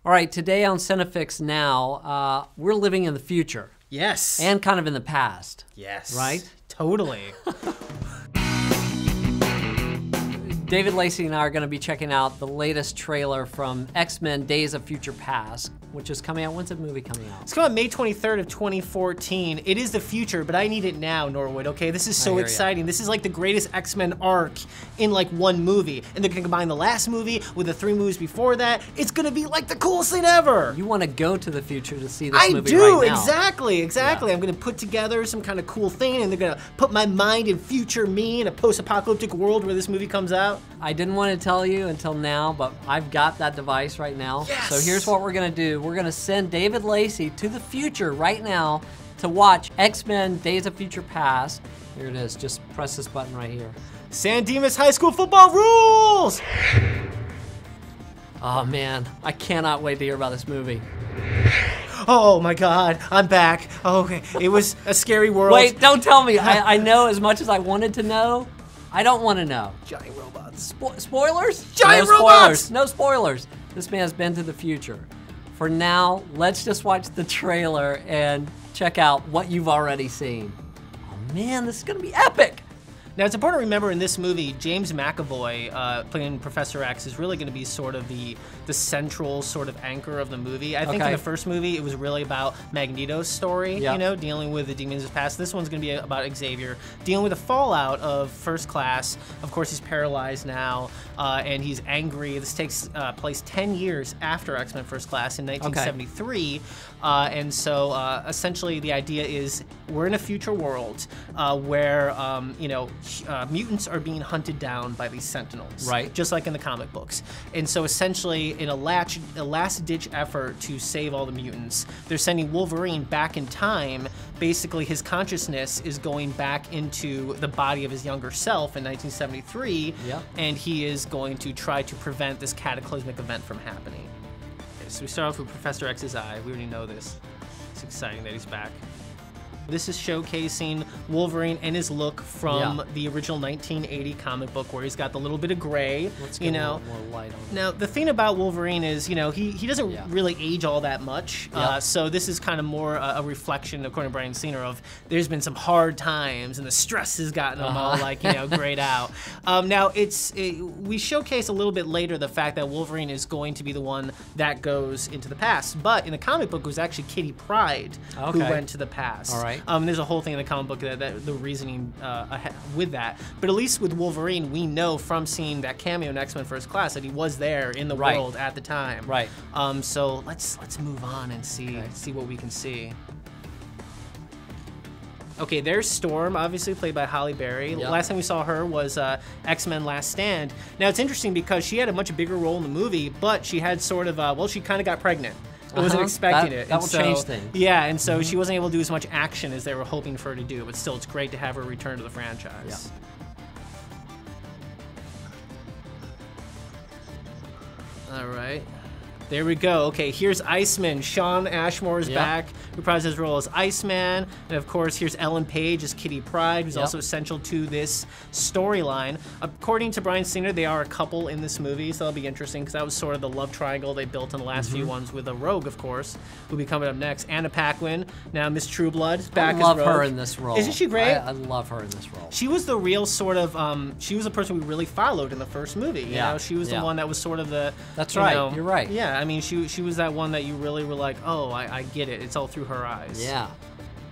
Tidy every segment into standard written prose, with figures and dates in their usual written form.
All right, today on CineFix Now, we're living in the future. Yes. And kind of in the past. Yes. Right? Totally. David Lacey and I are going to be checking out the latest trailer from X-Men Days of Future Past, which is coming out. When's the movie coming out? It's coming out May 23rd of 2014. It is the future, but I need it now, Norwood, okay? This is so exciting. This is like the greatest X-Men arc in like one movie. And they're gonna combine the last movie with the 3 movies before that. It's gonna be like the coolest thing ever. You wanna go to the future to see this movie right now. I do, exactly. Yeah. I'm gonna put together some kind of cool thing and they're gonna put my mind in future me in a post-apocalyptic world where this movie comes out. I didn't want to tell you until now, but I've got that device right now. Yes. So here's what we're gonna do. We're gonna send David Lacey to the future right now to watch X-Men Days of Future Past. Here it is, just press this button right here. San Dimas High School football rules! Oh man, I cannot wait to hear about this movie. Oh my God, I'm back. Oh, okay, it was a scary world. Wait, don't tell me. I know as much as I wanted to know. I don't want to know. Giant robots. Spoilers? Giant no robots! Spoilers. No spoilers. This man's been to the future. For now, let's just watch the trailer and check out what you've already seen. Oh man, this is gonna be epic! Now it's important to remember in this movie, James McAvoy playing Professor X is really going to be sort of the central sort of anchor of the movie. I think in the first movie it was really about Magneto's story, you know, dealing with the demons of his past. This one's going to be about Xavier dealing with the fallout of First Class. Of course, he's paralyzed now and he's angry. This takes place 10 years after X-Men First Class in 1973. And so essentially the idea is we're in a future world where, you know, mutants are being hunted down by these Sentinels, right? Just like in the comic books. And so essentially, in a last-ditch effort to save all the mutants, they're sending Wolverine back in time. Basically, his consciousness is going back into the body of his younger self in 1973, and he is going to try to prevent this cataclysmic event from happening. Okay, so we start off with Professor X's eye. We already know this. It's exciting that he's back. This is showcasing Wolverine and his look from the original 1980 comic book where he's got the little bit of gray, Let's get a little more light on Now, the thing about Wolverine is, you know, he doesn't really age all that much. So this is kind of more a reflection, according to Brian Singer, of there's been some hard times and the stress has gotten him all like, you know, grayed out. Now, we showcase a little bit later the fact that Wolverine is going to be the one that goes into the past. But in the comic book, it was actually Kitty Pryde who went to the past. All right. There's a whole thing in the comic book that the reasoning with that. But at least with Wolverine, we know from seeing that cameo in X-Men First Class that he was there in the world at the time. Right. So let's move on and see what we can see. Okay, there's Storm, obviously played by Halle Berry. Last time we saw her was X-Men Last Stand. Now it's interesting because she had a much bigger role in the movie, but she had sort of, well, she kind of got pregnant. I wasn't expecting it. That will change things. Yeah, and so she wasn't able to do as much action as they were hoping for her to do, but still, it's great to have her return to the franchise. All right. There we go. Okay, here's Iceman. Shawn Ashmore is back, reprised his role as Iceman. And of course, here's Ellen Page as Kitty Pryde, who's also essential to this storyline. According to Brian Singer, they are a couple in this movie, so that'll be interesting because that was sort of the love triangle they built in the last few ones with a Rogue, of course, who'll be coming up next. Anna Paquin, now Miss Trueblood, is back as Rogue. I love her in this role. Isn't she great? I love her in this role. She was the real sort of, she was the person we really followed in the first movie. You know, she was the one that was sort of the... That's right, you're right. Yeah, I mean, she was that one that you really were like, oh, I get it. It's all through her eyes. Yeah.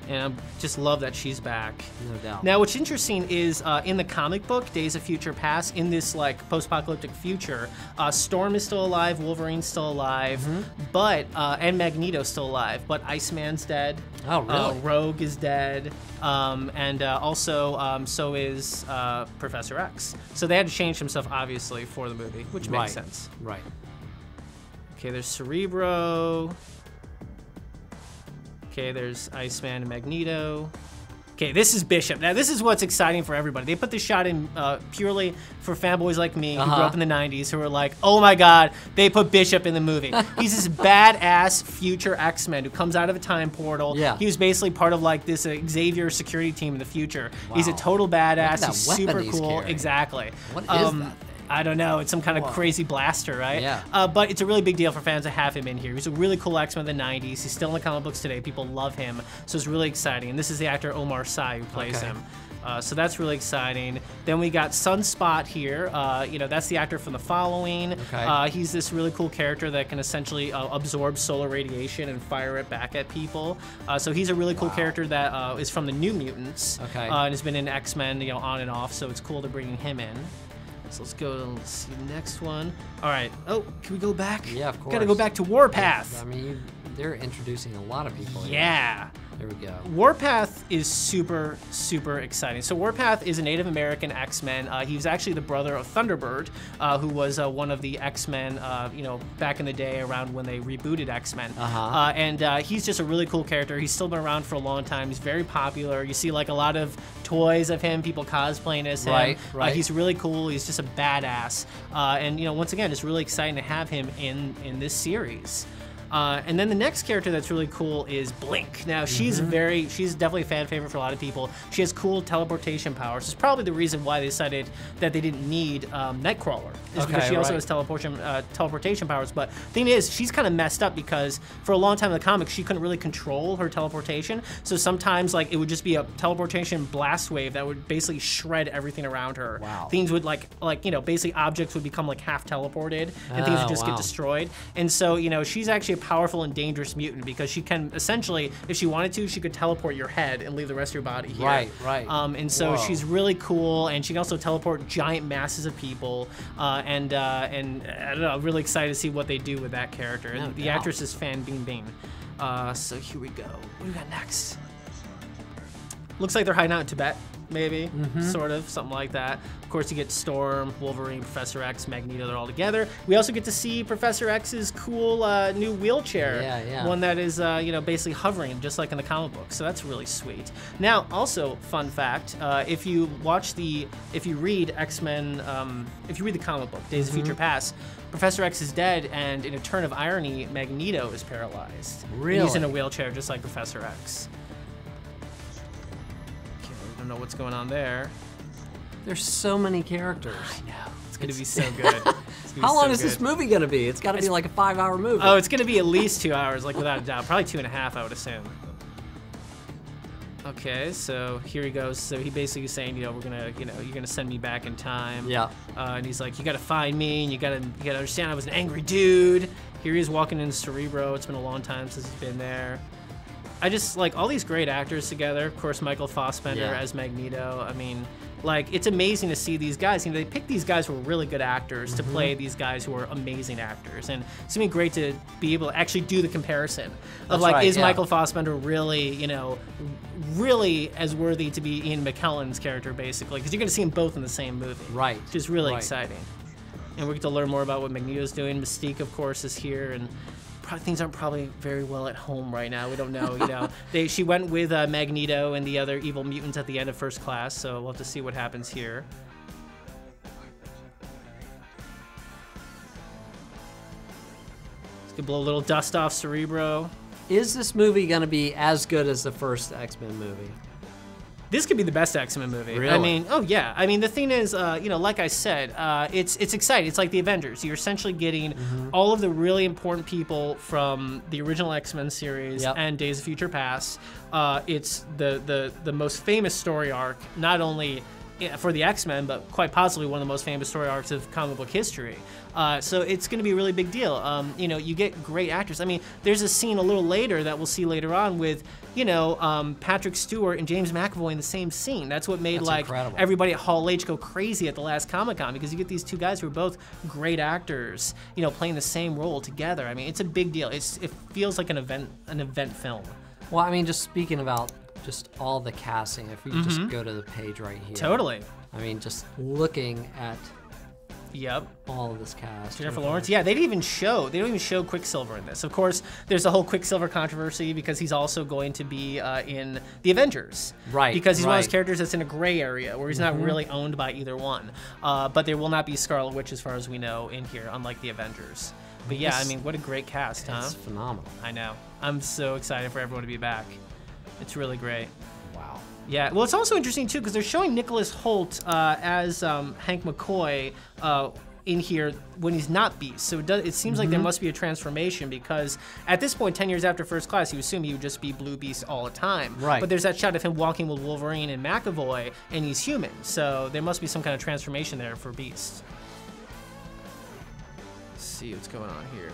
And I just love that she's back. No doubt. Now, what's interesting is in the comic book, Days of Future Past, in this like post-apocalyptic future, Storm is still alive, Wolverine's still alive, but and Magneto's still alive, but Iceman's dead. Oh, really? Rogue is dead, and also so is Professor X. So they had to change some stuff, obviously, for the movie, which makes sense. Right. Okay, there's Cerebro. Okay, there's Iceman and Magneto. Okay, this is Bishop. Now, this is what's exciting for everybody. They put this shot in purely for fanboys like me who grew up in the 90s who were like, oh my God, they put Bishop in the movie. He's this badass future X-Men who comes out of a time portal. Yeah. He was basically part of like this Xavier security team in the future. Wow. He's a total badass. He's super cool. Exactly. What is that thing? I don't know. It's some kind of crazy blaster, right? Yeah. But it's a really big deal for fans to have him in here. He's a really cool X-Men in the 90s. He's still in the comic books today. People love him. So it's really exciting. And this is the actor Omar Sy who plays him. So that's really exciting. Then we got Sunspot here. You know, that's the actor from The Following. Okay. He's this really cool character that can essentially absorb solar radiation and fire it back at people. So he's a really cool character that is from the New Mutants. Okay. And has been in X-Men, you know, on and off. So it's cool to bring him in. So let's go and see the next one. All right. Oh, can we go back? Yeah, of course. Gotta go back to Warpath. I mean, they're introducing a lot of people here. Yeah. There we go. Warpath is super, super exciting. So Warpath is a Native American X-Men. He was actually the brother of Thunderbird, who was one of the X-Men, you know, back in the day around when they rebooted X-Men. And he's just a really cool character. He's still been around for a long time. He's very popular. You see like a lot of toys of him, people cosplaying as him. Right. He's really cool. He's just a badass. And you know, once again, it's really exciting to have him in this series. And then the next character that's really cool is Blink. Now, she's definitely a fan favorite for a lot of people. She has cool teleportation powers. It's probably the reason why they decided that they didn't need Nightcrawler, is because she also has teleportation powers. But the thing is, she's kind of messed up because for a long time in the comics, she couldn't really control her teleportation. So sometimes, like, it would just be a teleportation blast wave that would basically shred everything around her. Wow. Things would, like you know, basically objects would become, like, half teleported, and things would just get destroyed. And so, you know, she's actually a powerful and dangerous mutant because she can essentially, if she wanted to, she could teleport your head and leave the rest of your body here. Right. And so she's really cool, and she can also teleport giant masses of people. And I don't know, I'm really excited to see what they do with that character. And the actress is Fan Bingbing. So here we go. What do we got next? Looks like they're hiding out in Tibet. Maybe, sort of, something like that. Of course, you get Storm, Wolverine, Professor X, Magneto, they're all together. We also get to see Professor X's cool new wheelchair. One that is, you know, basically hovering, just like in the comic book. So that's really sweet. Now, also, fun fact, if you read X-Men, if you read the comic book, Days of Future Past, Professor X is dead, and in a turn of irony, Magneto is paralyzed. Really? And he's in a wheelchair, just like Professor X. Don't know what's going on there. There's so many characters. I know. It's gonna be so good. How long is this movie gonna be? It's gotta be like a 5-hour movie. Oh, it's gonna be at least 2 hours, like without a doubt. Probably 2.5, I would assume. Okay, so here he goes. So he basically is saying, you know, you're gonna send me back in time. Yeah. And he's like, you gotta find me, and you gotta understand I was an angry dude. Here he is walking into Cerebro. It's been a long time since he's been there. I just like all these great actors together. Of course, Michael Fassbender as Magneto. I mean, like, it's amazing to see these guys. You know, they pick these guys who are really good actors to play these guys who are amazing actors. And it's gonna be great to be able to actually do the comparison of is Michael Fassbender really, you know, really as worthy to be Ian McKellen's character, basically, because you're gonna see them both in the same movie. Right. Which is really exciting. And we get to learn more about what Magneto's doing. Mystique, of course, is here, and things aren't probably very well at home right now. We don't know, you know. She went with Magneto and the other evil mutants at the end of First Class, so we'll have to see what happens here. Let's blow a little dust off Cerebro. Is this movie gonna be as good as the first X-Men movie? This could be the best X-Men movie. Really? I mean, oh yeah. I mean, the thing is, you know, like I said, it's exciting. It's like the Avengers. You're essentially getting all of the really important people from the original X-Men series and Days of Future Past. It's the most famous story arc, not only for the X-Men, but quite possibly one of the most famous story arcs of comic book history. So it's going to be a really big deal. You know, you get great actors. I mean, there's a scene a little later that we'll see later on with, you know, Patrick Stewart and James McAvoy in the same scene. That's what made incredible. Everybody at Hall H go crazy at the last Comic-Con, because you get these two guys who are both great actors, you know, playing the same role together. I mean, it's a big deal. It feels like an event film. Well, I mean, just speaking about just all the casting, if you just go to the page right here. Totally. I mean, just looking at Yep. all of this cast. Jennifer Lawrence. Yeah, they don't even show Quicksilver in this. Of course, there's a whole Quicksilver controversy because he's also going to be in the Avengers. Right. Because he's one of those characters that's in a gray area where he's not really owned by either one. But there will not be Scarlet Witch, as far as we know, in here, unlike the Avengers. But yeah, I mean, what a great cast, huh? It's phenomenal. I know. I'm so excited for everyone to be back. It's really great. Wow. Yeah, well, it's also interesting too because they're showing Nicholas Hoult as Hank McCoy in here when he's not Beast. So it seems like there must be a transformation because at this point, 10 years after First Class, you assume he would just be Blue Beast all the time. Right. But there's that shot of him walking with Wolverine and McAvoy, and he's human. So there must be some kind of transformation there for Beast. Let's see what's going on here.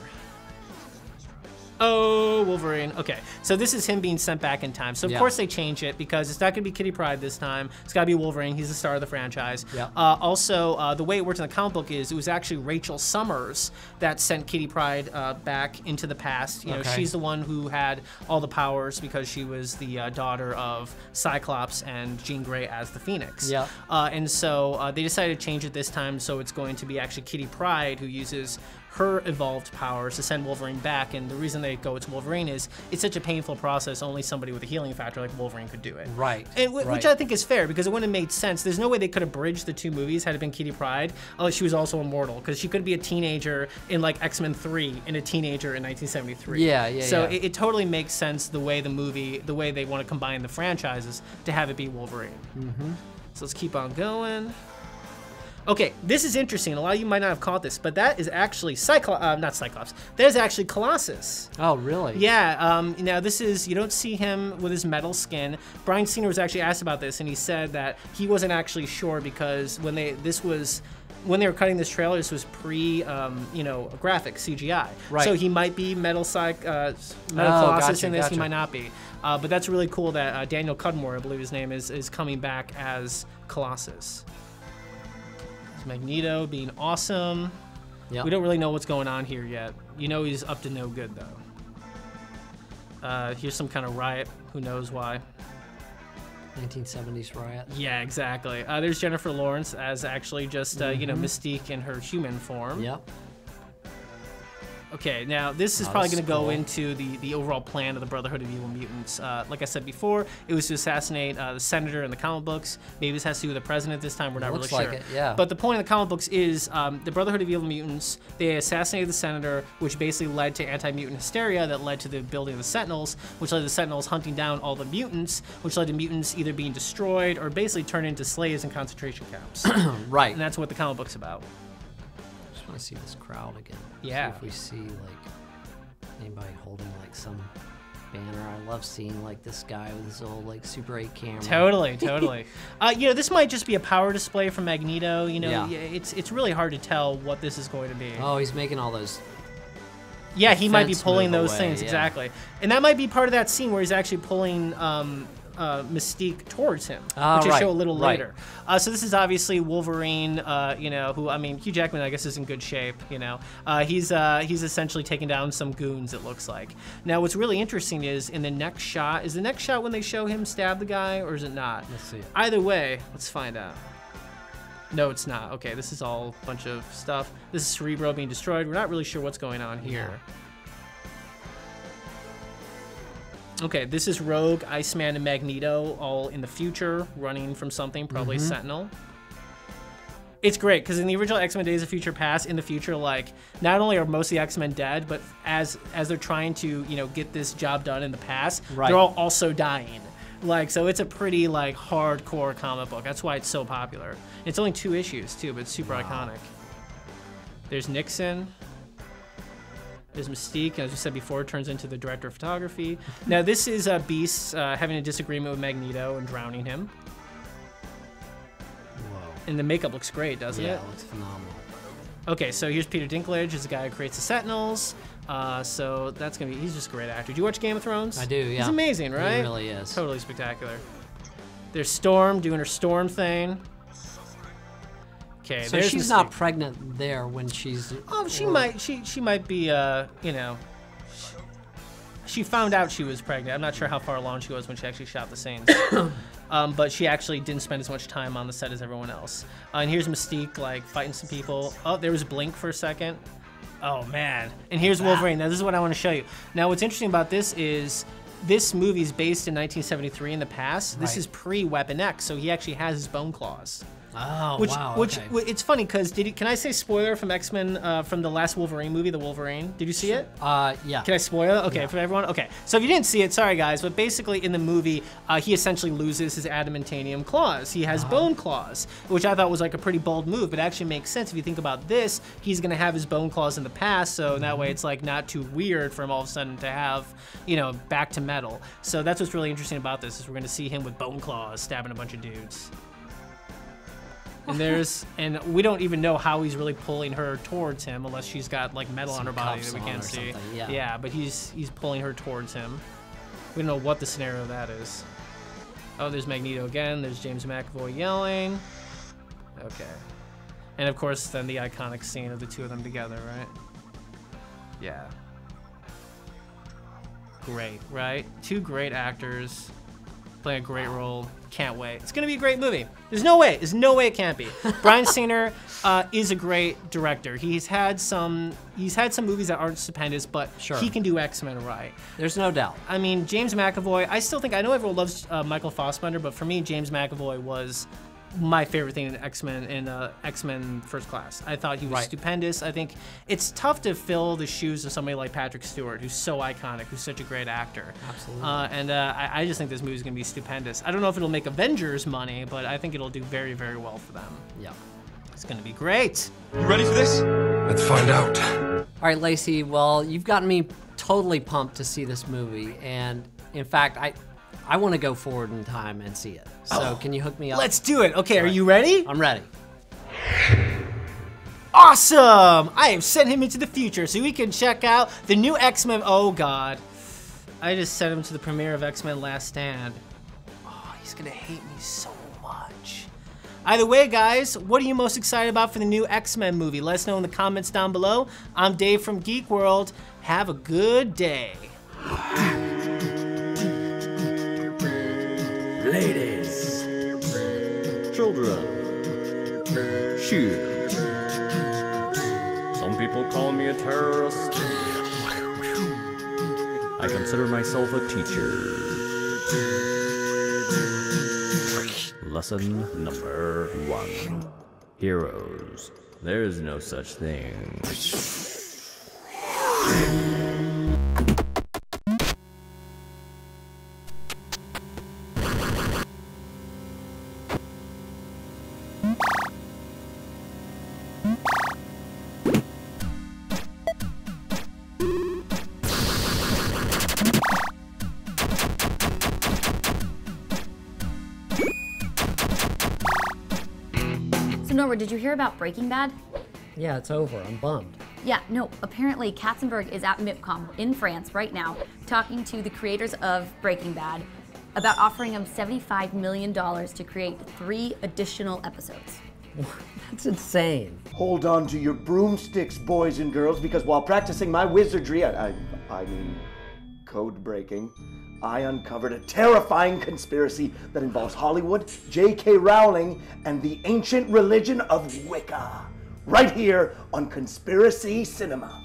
Oh, Wolverine. Okay, so this is him being sent back in time. So of course they change it because it's not going to be Kitty Pryde this time. It's got to be Wolverine. He's the star of the franchise. Yeah. Also, the way it worked in the comic book is it was actually Rachel Summers that sent Kitty Pryde back into the past. You know, she's the one who had all the powers because she was the daughter of Cyclops and Jean Grey as the Phoenix. Yeah. And so they decided to change it this time, so it's going to be actually Kitty Pryde who uses her evolved powers to send Wolverine back, and the reason they go to Wolverine is it's such a painful process, only somebody with a healing factor like Wolverine could do it. Right. And which I think is fair, because it wouldn't have made sense. There's no way they could have bridged the two movies had it been Kitty Pryde, unless she was also immortal, because she could be a teenager in like X-Men 3 and a teenager in 1973. Yeah. So it totally makes sense the way the way they want to combine the franchises to have it be Wolverine. So let's keep on going. Okay, this is interesting. A lot of you might not have caught this, but that is actually not Cyclops. There's actually Colossus. Oh, really? Yeah. Now this is, you don't see him with his metal skin. Bryan Singer was actually asked about this, and he said that he wasn't actually sure because when they were cutting this trailer, this was pre, graphic CGI. Right. So he might be metal Colossus in this. He might not be. But that's really cool that Daniel Cudmore, I believe his name is coming back as Colossus. Magneto being awesome. Yep. We don't really know what's going on here yet. You know he's up to no good though. Here's some kind of riot. Who knows why? 1970s riot. Yeah, exactly. There's Jennifer Lawrence as actually just Mystique in her human form. Yep. Okay, now this is probably going to go into the overall plan of the Brotherhood of Evil Mutants. Like I said before, it was to assassinate the senator in the comic books. Maybe this has to do with the president this time. We're not really sure. Looks like it, yeah. But the point of the comic books is the Brotherhood of Evil Mutants, they assassinated the senator, which basically led to anti-mutant hysteria that led to the building of the Sentinels, which led to the Sentinels hunting down all the mutants, which led to mutants either being destroyed or basically turned into slaves in concentration camps. Right. And that's what the comic book's about. I want to see this crowd again. Yeah. See if we see like anybody holding like some banner. I love seeing like this guy with his old like Super 8 camera. Totally. This might just be a power display from Magneto. It's really hard to tell what this is going to be. Oh, he's making all those. Yeah, he might be pulling those away, things, yeah. Exactly. And that might be part of that scene where he's actually pulling Mystique towards him, which will show a little later. So this is obviously Wolverine, who, I mean, Hugh Jackman, I guess, is in good shape, He's essentially taking down some goons, it looks like. Now, what's really interesting is in the next shot, is the next shot when they show him stab the guy, or is it not? Let's see it. Either way, let's find out. No, it's not. Okay, this is all a bunch of stuff. This is Cerebro being destroyed. We're not really sure what's going on here. Okay, this is Rogue, Iceman, and Magneto all in the future, running from something, probably Sentinel. It's great, because in the original X-Men Days of Future Past, in the future, like, not only are most of the X-Men dead, but as they're trying to, get this job done in the past, they're all also dying. Like, so it's a pretty, like, hardcore comic book. That's why it's so popular. It's only 2 issues, too, but it's super iconic. There's Nixon. There's Mystique, and as we said before, turns into the director of photography. Now, this is Beast having a disagreement with Magneto and drowning him. Whoa. And the makeup looks great, doesn't it? Yeah, it looks phenomenal. Okay, so here's Peter Dinklage, is the guy who creates the Sentinels. So that's going to be, he's just a great actor. Do you watch Game of Thrones? I do, yeah. He's amazing, right? He really is. Totally spectacular. There's Storm doing her Storm thing. Okay, so she's not pregnant there when she's. Oh, she might be. She found out she was pregnant. I'm not sure how far along she was when she actually shot the scenes. But she actually didn't spend as much time on the set as everyone else. And here's Mystique like fighting some people. Oh, there was Blink for a second. Oh man. And here's Wolverine. Now this is what I want to show you. Now what's interesting about this is this movie is based in 1973 in the past. This is pre-Weapon X, so he actually has his bone claws. Oh, which, wow. Which okay. it's funny because can I say spoiler from X-Men from the last Wolverine movie, The Wolverine? Did you see it? Yeah. Can I spoil it? Okay, for everyone? Okay, so if you didn't see it, sorry guys, but basically in the movie, he essentially loses his adamantium claws. He has bone claws, which I thought was like a pretty bold move, but it actually makes sense if you think about this. He's gonna have his bone claws in the past, so that way it's like not too weird for him all of a sudden to have, you know, back to metal. So that's what's really interesting about this, is we're gonna see him with bone claws stabbing a bunch of dudes. And we don't even know how he's really pulling her towards him unless she's got like metal on her body that we can't see. Yeah, but he's pulling her towards him. We don't know what the scenario that is. Oh, there's Magneto again. There's James McAvoy yelling. Okay. And of course, then the iconic scene of the two of them together, right? Yeah. Great, right? Two great actors playing a great role. Can't wait. It's gonna be a great movie. There's no way it can't be. Bryan Singer is a great director. He's had some movies that aren't stupendous, but he can do X-Men right. There's no doubt. I mean, James McAvoy, I know everyone loves Michael Fassbender, but for me, James McAvoy was my favorite thing in X-Men First Class. I thought he was stupendous. I think it's tough to fill the shoes of somebody like Patrick Stewart, who's so iconic, who's such a great actor. Absolutely. I just think this movie's gonna be stupendous. I don't know if it'll make Avengers money, but I think it'll do very, very well for them. Yeah. It's gonna be great. You ready for this? Let's find out. All right, Lacey, well, you've gotten me totally pumped to see this movie, and in fact, I want to go forward in time and see it. So can you hook me up? Let's do it. Okay, are you ready? I'm ready. Awesome! I have sent him into the future so we can check out the new X-Men. Oh God. I just sent him to the premiere of X-Men Last Stand. Oh, he's gonna hate me so much. Either way, guys, what are you most excited about for the new X-Men movie? Let us know in the comments down below. I'm Dave from Geek World. Have a good day. Ladies, children, shield. Some people call me a terrorist. I consider myself a teacher. Lesson number 1. Heroes. There is no such thing. So Nora, did you hear about Breaking Bad? Yeah, it's over. I'm bummed. Yeah, no, apparently Katzenberg is at MIPCOM in France right now talking to the creators of Breaking Bad about offering them $75 million to create 3 additional episodes. That's insane. Hold on to your broomsticks, boys and girls, because while practicing my wizardry, I mean code breaking, I uncovered a terrifying conspiracy that involves Hollywood, J.K. Rowling, and the ancient religion of Wicca. Right here on Conspiracy Cinema.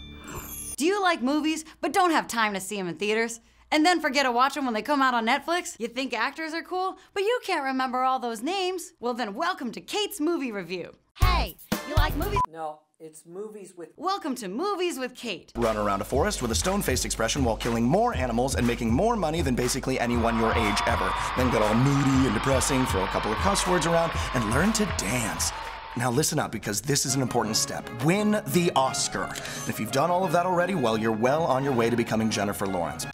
Do you like movies but don't have time to see them in theaters? And then forget to watch them when they come out on Netflix? You think actors are cool, but you can't remember all those names? Well then welcome to Kate's Movie Review. Hey, you like movies? No, it's movies with... Welcome to Movies with Kate. Run around a forest with a stone-faced expression while killing more animals and making more money than basically anyone your age ever. Then get all moody and depressing, throw a couple of cuss words around, and learn to dance. Now listen up, because this is an important step. Win the Oscar. And if you've done all of that already, well, you're well on your way to becoming Jennifer Lawrence.